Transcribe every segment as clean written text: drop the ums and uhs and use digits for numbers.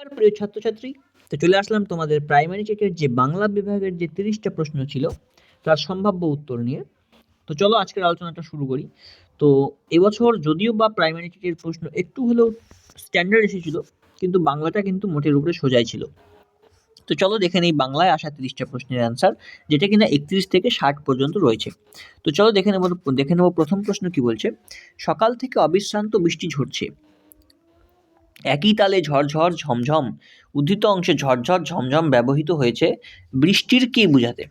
আর প্রিয় ছাত্রছাত্রী, তো চলে আসলাম তোমাদের প্রাইমারি চেকের যে বাংলা বিভাগের যে 30টা প্রশ্ন ছিল তার সম্ভাব্য উত্তর নিয়ে। তো চলো আজকের আলোচনাটা শুরু করি। তো এবছর যদিও বা প্রাইমারি চেকের প্রশ্ন একটু হলেও স্ট্যান্ডার্ড এসেছিল, কিন্তু বাংলাটা কিন্তু মোটের উপরে সোজাই ছিল। তো চলো দেখে নেই বাংলায় আসা 30টা প্রশ্নের অ্যান্সার, যেটা কিনা 31 থেকে 60 পর্যন্ত রয়েছে। তো চলো দেখে নেব প্রথম প্রশ্ন কি বলছে। সকাল থেকে অবিশ্রান্ত বৃষ্টি ঝরছে, একই তালে ঝরঝর ঝমঝম, উদ্ধৃত অংশে ঝরঝর ঝমঝম ব্যবহৃত হয়েছে বৃষ্টির কি বোঝাতে।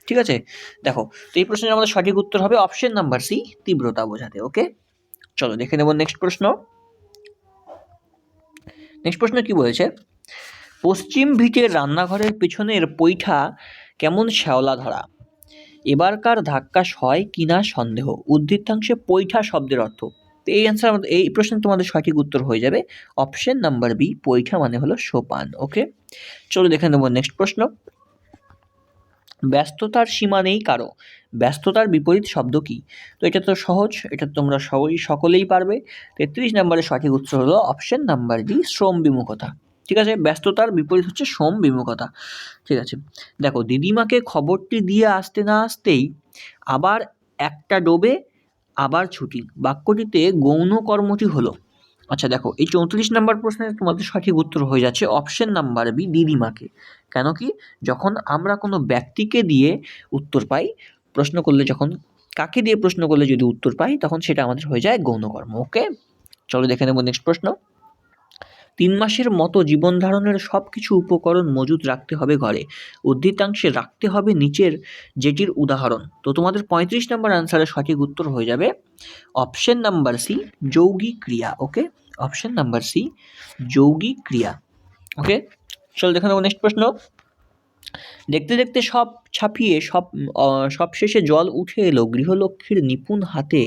ঠিক আছে, দেখো তো এই প্রশ্নের আমাদের সঠিক উত্তর হবে অপশন নাম্বার সি, তীব্রতা বোঝাতে। ওকে, চলো দেখে নেব নেক্সট প্রশ্ন। নেক্সট প্রশ্ন কি বলেছে, পশ্চিম ভিটের রান্নাঘরের পেছনের পৈঠা কেমন শ্যাওলা ধরা, এবারকার ধাক্কা সয় কিনা সন্দেহ, উদ্ধৃতাংশে পৈঠা শব্দের অর্থ। তো এই অ্যান্সার আমাদের এই প্রশ্ন তোমাদের সঠিক উত্তর হয়ে যাবে অপশন নাম্বার বি, পৈঠা মানে হলো সোপান। ওকে, চলো দেখে নেব নেক্সট প্রশ্ন। ব্যস্ততার সীমা নেই কারো, ব্যস্ততার বিপরীত শব্দ কি। তো এটা তো সহজ, এটা তোমরা সকলেই পারবে। 33 নম্বরের সঠিক উত্তর হলো অপশন নাম্বার ডি, শ্রম বিমুখতা। ঠিক আছে, ব্যস্ততার বিপরীত হচ্ছে শ্রম বিমুখতা। ঠিক আছে, দেখো দিদিমাকে খবরটি দিয়ে আসতে না আসতেই আবার একটা ডোবে আবার ছুটি, বাক্যটিতে গৌণ কর্মটি হলো। আচ্ছা দেখো, এই 34 নম্বর প্রশ্নের তোমাদের সঠিক উত্তর হয়ে যাচ্ছে অপশন নাম্বার বি, দিদিমাকে। কেন কি, যখন আমরা কোনো ব্যক্তিকে দিয়ে উত্তর পাই, প্রশ্ন করলে যখন কাকে দিয়ে প্রশ্ন করলে যদি উত্তর পাই, তখন সেটা আমাদের হয়ে যায় গৌণকর্ম। ওকে, চলো দেখে নেব নেক্সট প্রশ্ন। 3 মাসের মতো জীবন ধারণের সব কিছু উপকরণ মজুত রাখতে হবে ঘরে, উদ্ধৃতাংশে রাখতে হবে নিচের যেটির উদাহরণ। তো তোমাদের 35 নম্বর আনসারের সঠিক উত্তর হয়ে যাবে অপশন নাম্বার সি, যৌগিক ক্রিয়া। ওকে, অপশন নাম্বার সি, যৌগিক ক্রিয়া। ওকে, চলো দেখে নেবো নেক্সট প্রশ্ন। দেখতে দেখতে সব ছাপিয়ে সব শেষে জল উঠে এলো গৃহলক্ষ্মীর নিপুণ হাতে,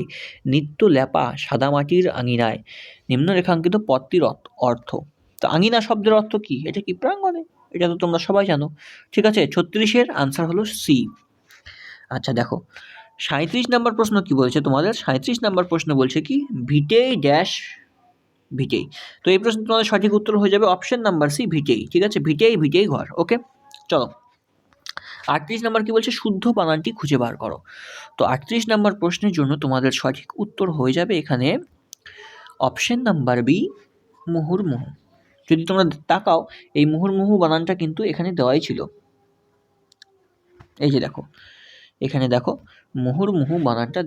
নিত্য লেপা সাদামাটির আঙিনায়, নিম্নরেখাঙ্কিত পদটির অর্থ। তো আঙিনা শব্দের অর্থ কি, এটা কি প্রাঙ্গণে, এটা তো তোমরা সবাই জানো। ঠিক আছে, 36-এর আনসার হলো সি। আচ্ছা দেখো 37 নম্বর প্রশ্ন কি বলছে তোমাদের। 37 নম্বর প্রশ্ন বলছে কি, ভিটেই ড্যাশ ভিটেই। তো এই প্রশ্ন তোমাদের সঠিক উত্তর হয়ে যাবে অপশন নাম্বার সি, ভিটেই। ঠিক আছে, ভিটেই ঘর। ওকে, চলো 38 নম্বর কি বলছে, শুদ্ধ বানানটি খুঁজে বার করো। তো 38 নম্বর প্রশ্নের জন্য তোমাদের সঠিক উত্তর হয়ে যাবে এখানে অপশন নাম্বার বি, মুহুর্মুহু। যদি তোমরা তাকাও, এই মুহুর্মুহু বানানটা কিন্তু এখানে দেওয়াই ছিল। এই যে দেখো, এখানে দেখো মুহুর্মুহু বানানটা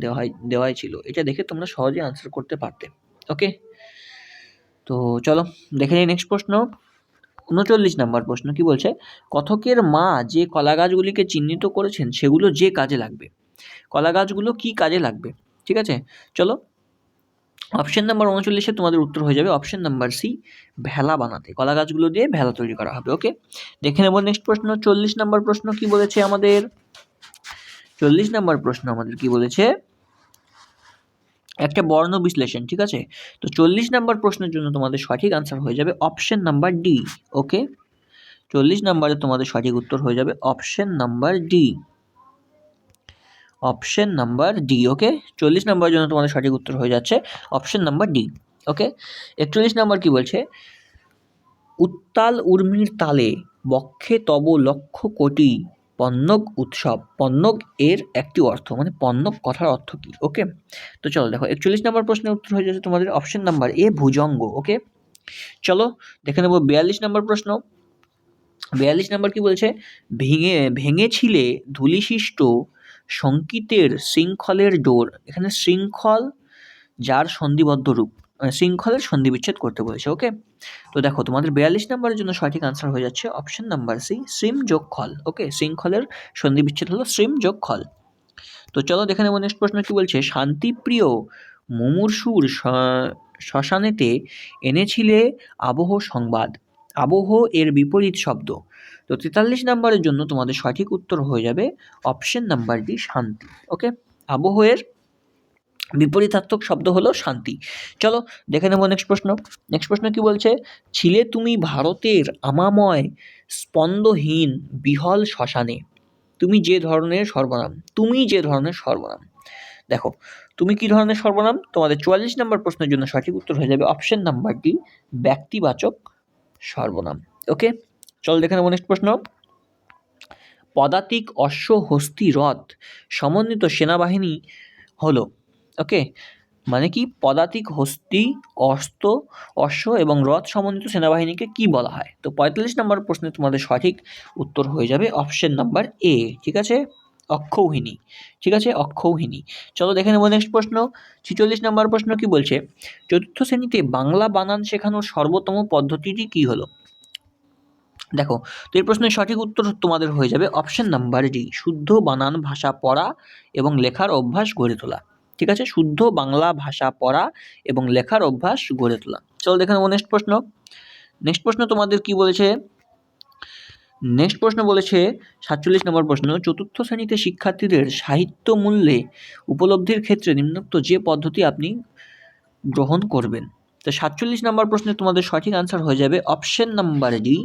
দেওয়াই ছিল। এটা দেখে তোমরা সহজে আনসার করতে পারতে। ওকে, তো চলো দেখে নিই নেক্সট প্রশ্ন। 39 নম্বর প্রশ্ন কি বলছে, কথকের মা যে কলা গাছগুলিকে চিহ্নিত করেছেন সেগুলো যে কাজে লাগবে, কলা গাছগুলো কি কাজে লাগবে। ঠিক আছে, চলো অপশন নাম্বার 39-এ তোমাদের উত্তর হয়ে যাবে অপশন নাম্বার সি, ভেলা বানাতে, কলা গাছগুলো দিয়ে ভেলা তৈরি করা হবে। ওকে, দেখে নেব নেক্সট প্রশ্ন। 40 নম্বর প্রশ্ন কি বলেছে আমাদের। 40 নম্বর প্রশ্ন আমাদের কি বলেছে, একটা বর্ণ বিশ্লেষণ। ঠিক আছে, তো 40 নম্বর প্রশ্নের জন্য তোমাদের সঠিক আনসার হয়ে যাবে অপশন নাম্বার ডি। ওকে, 40 নম্বরে তোমাদের সঠিক উত্তর হয়ে যাবে option number D, option number D. Okay, 40 নম্বরের জন্য তোমাদের সঠিক উত্তর হয়ে যাচ্ছে অপশন নাম্বার ডি। ওকে, 41 নম্বর কি বলছে, উত্তাল উর্মির তালে বক্ষে তব লক্ষ কোটি পন্নগ উৎসব, পন্নগ এর একটি অর্থ, মানে পন্নগ কথার অর্থ কি। ওকে, তো চলো দেখো 41 নম্বর প্রশ্নের উত্তর হয়ে যাচ্ছে তোমাদের অপশন নাম্বার এ, ভুজঙ্গ। ওকে, চলো দেখে নেব 42 নম্বর প্রশ্ন। 42 নম্বর কি বলছে, ভেঙেছিলে ধূলিশিষ্ট সংকিতের শৃঙ্খলের ডোর। এখানে শৃঙ্খল যার সন্ধিবদ্ধ রূপ, শৃঙ্খলের সন্ধি বিচ্ছেদ করতে বলেছে। ওকে, তো দেখো তোমাদের 42 নম্বরের জন্য সঠিক আনসার হয়ে যাচ্ছে অপশন নাম্বার সি, শ্রীম যোগ খল। ওকে, শৃঙ্খলের সন্ধি বিচ্ছেদ হলো শ্রীম যোগ খল। তো চলো দেখে নেব নেক্সট প্রশ্ন কি বলছে, শান্তিপ্রিয় মুমূর্ষুর শ্মশানেতে এনেছিলে আবহ সংবাদ, আবহ এর বিপরীত শব্দ। তো 43 নম্বরের জন্য তোমাদের সঠিক উত্তর হয়ে যাবে অপশন নাম্বার ডি, শান্তি। ওকে, আবহ এর বিপরীতার্থক শব্দ হলো শান্তি। চলো দেখে নেব নেক্সট প্রশ্ন। নেক্সট প্রশ্ন কি বলছে, ছিলে তুমি ভারতের আমাময় স্পন্দহীন বিহল শ্মশানে, তুমি যে ধরনের সর্বনাম, তুমি যে ধরনের সর্বনাম। দেখো তুমি কি ধরনের সর্বনাম, তোমাদের 44 নম্বর প্রশ্নের জন্য সঠিক উত্তর হয়ে যাবে অপশন নাম্বার ডি, ব্যক্তিবাচক সর্বনাম। ওকে, চলো দেখে নেবো নেক্সট প্রশ্ন। পদাতিক, অশ্ব, হস্তি, রথ সমন্বিত সেনাবাহিনী হলো, ওকে, মানে কি পদাতিক, হস্তি, অশ্ব এবং রথ সমন্বিত সেনাবাহিনীকে কি বলা হয়? তো 45 নম্বর প্রশ্নে তোমাদের সঠিক উত্তর হয়ে যাবে অপশন নাম্বার এ, ঠিক আছে, অক্ষৌহিনী। ঠিক আছে, অক্ষৌহিনী। চলো দেখে নেবো নেক্সট প্রশ্ন। 46 নম্বর প্রশ্ন কি বলছে? চতুর্থ শ্রেণীতে বাংলা বানান শেখানোর সর্বোত্তম পদ্ধতিটি কি হলো? দেখো, তো এই প্রশ্নের সঠিক উত্তর তোমাদের হয়ে যাবে অপশন নাম্বার ডি, শুদ্ধ বানান ভাষা পড়া এবং লেখার অভ্যাস গড়ে তোলা। ঠিক আছে, শুদ্ধ বাংলা ভাষা পড়া এবং লেখার অভ্যাস গড়ে তোলা। চলো দেখে নেবো নেক্সট প্রশ্ন। নেক্সট প্রশ্ন তোমাদের কি বলেছে? নেক্সট প্রশ্ন বলেছে 47 নম্বর প্রশ্ন, চতুর্থ শ্রেণীতে শিক্ষার্থীদের সাহিত্য মূল্যে উপলব্ধির ক্ষেত্রে নিম্নোক্ত যে পদ্ধতি আপনি গ্রহণ করবেন? তো 47 নম্বর প্রশ্নে তোমাদের সঠিক আনসার হয়ে যাবে অপশন নাম্বার ডি,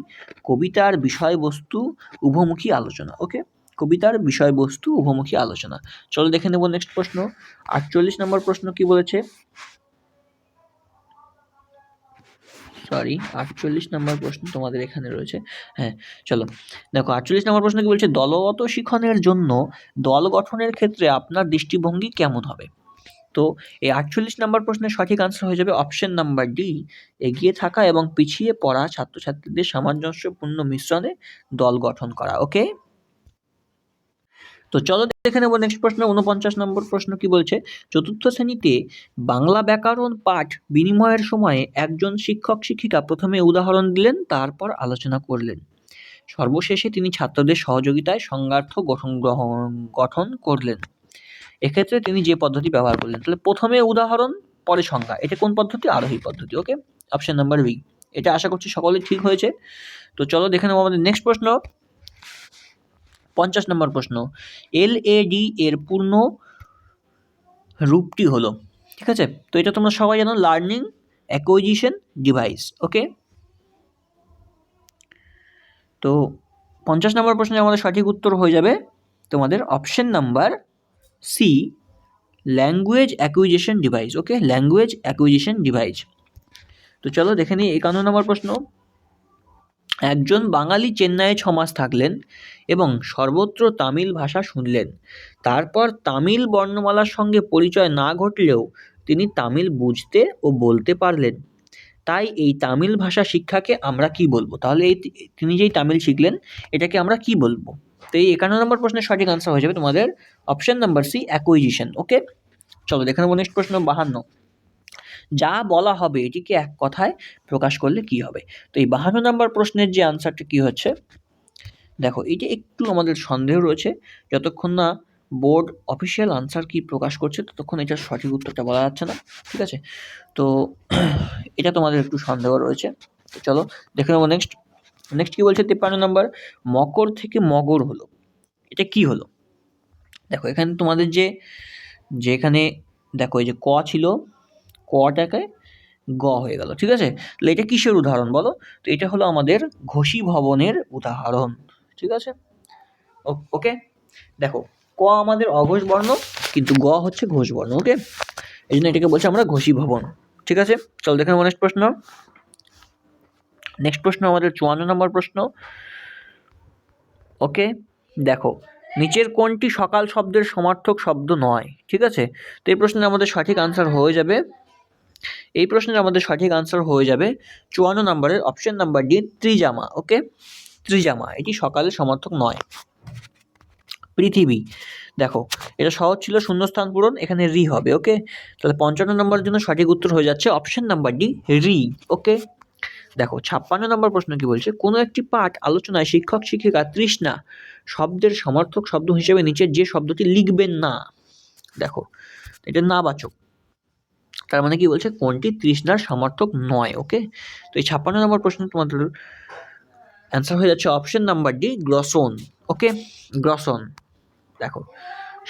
কবিতার বিষয়বস্তু উভমুখী আলোচনা। ওকে, কবিতার বিষয়বস্তু উভমুখী আলোচনা। চলো দেখে নেব নেক্সট প্রশ্ন। 48 নম্বর প্রশ্ন কি বলেছে? 48 নম্বর প্রশ্ন তোমাদের এখানে রয়েছে। হ্যাঁ, চলো দেখো, 48 নম্বর প্রশ্ন কি বলছে? দলগত শিক্ষণের জন্য দল গঠনের ক্ষেত্রে আপনার দৃষ্টিভঙ্গি কেমন হবে? তো এই 48 নম্বর প্রশ্নের সঠিক আনসার হয়ে যাবে অপশন নাম্বার ডি, এগিয়ে থাকা এবং পিছিয়ে পড়া ছাত্রছাত্রীদের সামঞ্জস্যপূর্ণ মিশ্রণে দল গঠন করা। ওকে, তো চলো দেখে নেব নেক্সট প্রশ্ন। 49 নম্বর প্রশ্ন কি বলছে? চতুর্থ শ্রেণীতে বাংলা ব্যাকরণ পাঠ বিনিময়ের সময়ে একজন শিক্ষক শিক্ষিকা প্রথমে উদাহরণ দিলেন, তারপর আলোচনা করলেন, সর্বশেষে তিনি ছাত্রদের সহযোগিতায় সংজ্ঞার্থ গঠন করলেন। এক্ষেত্রে তিনি যে পদ্ধতি ব্যবহার করলেন, তাহলে প্রথমে উদাহরণ পরে সংজ্ঞা, এটা কোন পদ্ধতি? আরোহী পদ্ধতি। ওকে, অপশন নাম্বার বি। এটা আশা করছি সকলেই ঠিক হয়েছে। তো চলো দেখে নেবো আমাদের নেক্সট প্রশ্ন। 50 নম্বর প্রশ্ন, LAD এর পূর্ণ রূপটি হলো, ঠিক আছে, তো এটা তোমরা সবাই জানো, লার্নিং অ্যাকুইজিশন ডিভাইস। ওকে, তো 50 নম্বর প্রশ্নে আমাদের সঠিক উত্তর হয়ে যাবে তোমাদের option number C, language acquisition device. Okay, language acquisition device. তো চলো দেখে নিই 51 নম্বর প্রশ্ন। একজন বাঙালি চেন্নাইয়ে 6 মাস থাকলেন এবং সর্বত্র তামিল ভাষা শুনলেন। তারপর তামিল বর্ণমালার সঙ্গে পরিচয় না ঘটলেও তিনি তামিল বুঝতে ও বলতে পারলেন। তাই এই তামিল ভাষা শিক্ষাকে আমরা কি বলবো? তাহলে এই তিনি যেই তামিল শিখলেন, এটাকে আমরা কি বলবো? তো এই 51 নম্বর প্রশ্নের সঠিক আনসার হয়ে যাবে তোমাদের অপশন নাম্বার সি, অ্যাকুইজিশন। ওকে, চলো দেখে নেবো নেক্সট প্রশ্ন। 52, যা বলা হবে এটিকে এক কথায় প্রকাশ করলে কি হবে? তো এই 52 নম্বর প্রশ্নের যে আনসারটা কি হচ্ছে, দেখো এটা একটু আমাদের সন্দেহ রয়েছে, যতক্ষণ না বোর্ড অফিসিয়াল আনসার কি প্রকাশ করছে ততক্ষণ এটার সঠিক উত্তরটা বলা যাচ্ছে না। ঠিক আছে, তো এটা তোমাদের একটু সন্দেহ রয়েছে। তো চলো দেখে নেবো নেক্সট। নেক্সট কি বলছে 53 নম্বর, মকর থেকে মগর হলো, এটা কি হলো? দেখো এখানে তোমাদের যেখানে দেখো এই যে ক ছিল, কটাকে গ হয়ে গেল। ঠিক আছে, তাহলে এটা কিসের উদাহরণ বলো? তো এটা হলো আমাদের ঘোষী ভবনের উদাহরণ। ঠিক আছে, ওকে, দেখো ক আমাদের অঘোষ বর্ণ, কিন্তু গ হচ্ছে ঘোষ বর্ণ। ওকে, এই জন্য এটাকে বলছে আমরা ঘোষী ভবন। ঠিক আছে, চল দেখে নেক্সট প্রশ্ন। নেক্সট প্রশ্ন আমাদের 54 নম্বর প্রশ্ন। ওকে, দেখো নিচের কোনটি সকাল শব্দের সমার্থক শব্দ নয়? ঠিক আছে, তো এই প্রশ্নের আমাদের সঠিক আনসার হয়ে যাবে, এই প্রশ্নের আমাদের সঠিক আনসার হয়ে যাবে 54 নম্বরের অপশন নাম্বার ডি, ত্রিজামা। ওকে, ত্রিজামা এটি সকালের সমার্থক নয়। পৃথিবী, দেখো এটা সহজ ছিল, শূন্যস্থান পূরণ, এখানে রি হবে। ওকে, তাহলে 55 নম্বরের জন্য সঠিক উত্তর হয়ে যাচ্ছে অপশন নাম্বার ডি, রি। ওকে, দেখো 56 নম্বর প্রশ্ন কি বলছে? কোনো একটি পাঠ আলোচনায় শিক্ষক শিক্ষিকা তৃষ্ণা শব্দের সমার্থক শব্দ হিসেবে নিচের যে শব্দটি লিখবেন না, দেখো এটা না বাচক, তার মানে কি বলছে? কোনটি তৃষ্ণার সমার্থক নয়। ওকে, তো এই 56 নম্বর প্রশ্ন তোমাদের অ্যান্সার হয়ে যাচ্ছে অপশন নাম্বার ডি, গ্রসন। ওকে, গ্রসন। দেখো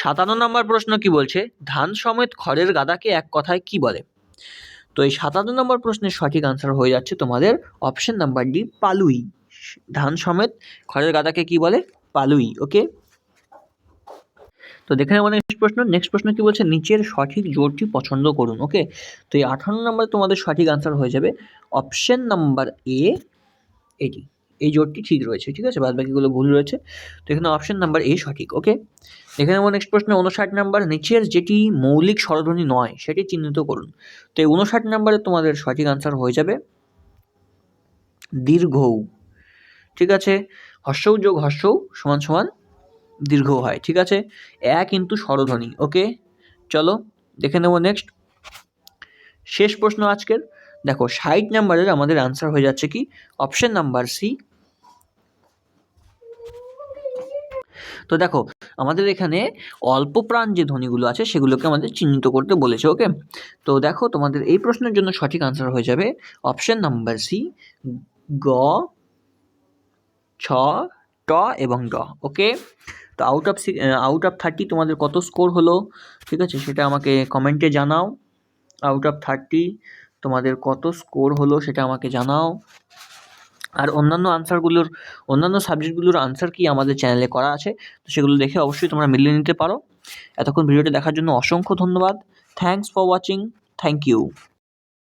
57 নম্বর প্রশ্ন কি বলছে? ধান সমেত খড়ের গাদাকে এক কথায় কি বলে? তো এই 57 নম্বর প্রশ্নের সঠিক আনসার হয়ে যাচ্ছে তোমাদের অপশন নাম্বার ডি, পালুই। ধান সমেত খড়ের গাদাকে কি বলে? পালুই। ওকে, তো দেখে নেব নেক্সট প্রশ্ন। নেক্সট প্রশ্ন কি বলছে? নিচের সঠিক জোড়টি পছন্দ করুন। ওকে, তো এই 58 নম্বরে তোমাদের সঠিক আনসার হয়ে যাবে অপশন নাম্বার এ, এটি, এই জোটটি ঠিক রয়েছে, ঠিক আছে, বাদ বাকিগুলো ভুল রয়েছে। তো এখানে অপশন নাম্বার এ সঠিক। ওকে, এখানে আমার নেক্সট প্রশ্ন 59 নাম্বার, নিচের যেটি মৌলিক স্বরধ্বনি নয় সেটি চিহ্নিত করুন। তো এই 59 নাম্বারে তোমাদের সঠিক আনসার হয়ে যাবে দীর্ঘ। ঠিক আছে, হর্ষৌ যোগ হর্ষৌ সমান সমান দীর্ঘ হয়, ঠিক আছে, কিন্তু স্বরধ্বনি। ওকে, চলো দেখে নেব নেক্সট শেষ প্রশ্ন আজকের। দেখো 60 নাম্বারের আমাদের আনসার হয়ে যাচ্ছে কি অপশন নাম্বার সি। তো দেখো আমাদের এখানে অল্প প্রাণ যে ধ্বনিগুলো আছে সেগুলোকে আমাদের চিহ্নিত করতে বলেছে। ওকে, তো দেখো তোমাদের এই প্রশ্নের জন্য সঠিক আনসার হয়ে যাবে অপশন নাম্বার সি, গ, ছ, ট এবং ড। ওকে, তো আউট অফ 30 তোমাদের কত স্কোর হলো, ঠিক আছে, সেটা আমাকে কমেন্টে জানাও। আউট অফ 30 তোমাদের কত স্কোর হলো সেটা আমাকে জানাও। আর অন্যান্য সাবজেক্টগুলোর আনসার কি আমাদের চ্যানেলে করা আছে, তো সেগুলো দেখে অবশ্যই তোমরা মিলিয়ে নিতে পারো। এতক্ষণ ভিডিওটা দেখার জন্য অসংখ্য ধন্যবাদ। Thanks for watching. Thank you.